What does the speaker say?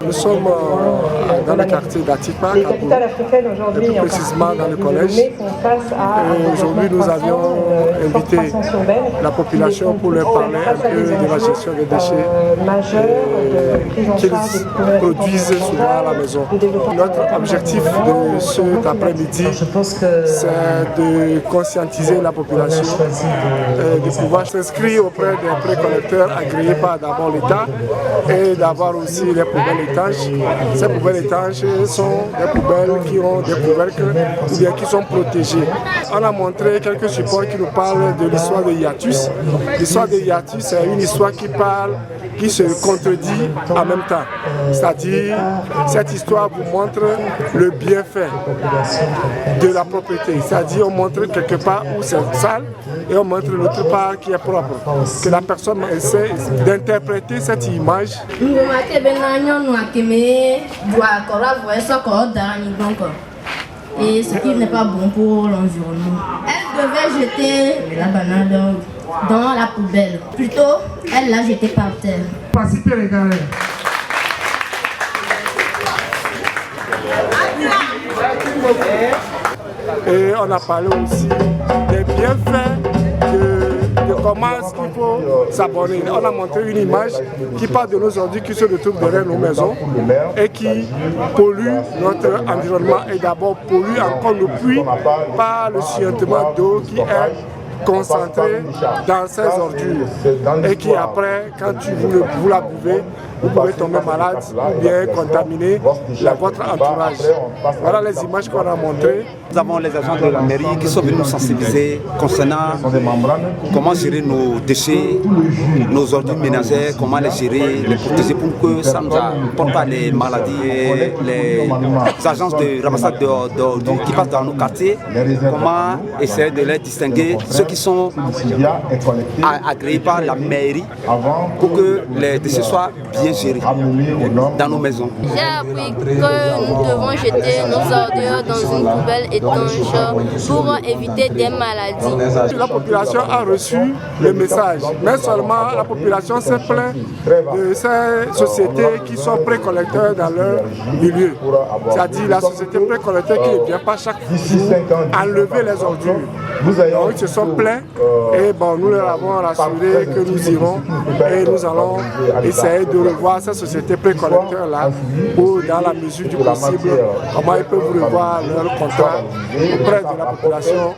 Nous sommes dans le quartier d'Atipa, et plus précisément dans le collège. Aujourd'hui, nous avions invité la population pour leur parler un peu de la gestion des déchets qu'ils produisent souvent à la maison. Notre objectif de cet après-midi, c'est de conscientiser la population, de pouvoir s'inscrire auprès des précollecteurs agréés par d'abord l'État et d'avoir aussi les poubelles étanches. Ces poubelles étanches sont des poubelles qui ont des couvercles ou bien qui sont protégées. On a montré quelques supports qui nous parlent de l'histoire de hiatus. L'histoire de hiatus, c'est une histoire qui se contredit en même temps. C'est-à-dire, cette histoire vous montre le bienfait de la propriété. C'est-à-dire, on montre quelque part où c'est sale et on montre l'autre part qui est propre. Que la personne essaie d'interpréter cette image. Et ce qui n'est pas bon pour l'environnement. Elle devait jeter la banane dans la poubelle. Plutôt, elle l'a jetée par terre. Et on a parlé aussi des bienfaits de comment est-ce qu'il faut s'abonner. On a montré une image qui parle de nos ordures qui se retrouvent derrière nos maisons et qui pollue notre environnement et d'abord pollue encore le puits par le scientement d'eau qui est concentré dans ces ordures et qui après, quand vous la buvez, vous pouvez tomber malade ou bien contaminer votre entourage. Voilà les images qu'on a montrées. Nous avons les agents de la mairie qui sont venus nous sensibiliser concernant comment gérer nos déchets, nos ordures ménagères, comment les gérer, les protéger pour que ça ne nous apporte pas les maladies. Et les agences de ramassage d'ordures qui passent dans nos quartiers, comment essayer de les distinguer, ceux qui sont agréés par la mairie pour que les déchets soient bien gérés dans nos maisons. J'ai appris que nous devons jeter nos ordures dans une poubelle étanche pour éviter des maladies. La population a reçu le message, mais seulement la population s'est plaint de ces sociétés qui sont précollecteurs dans leur milieu. C'est-à-dire la société précollecteur qui ne vient pas chaque jour enlever les ordures. Donc ils se sont plaints et bon, nous leur avons rassuré que nous irons et nous allons essayer de revoir ces sociétés précollecteurs-là pour, dans la mesure du possible, comment ils peuvent revoir leur contrat auprès de la population.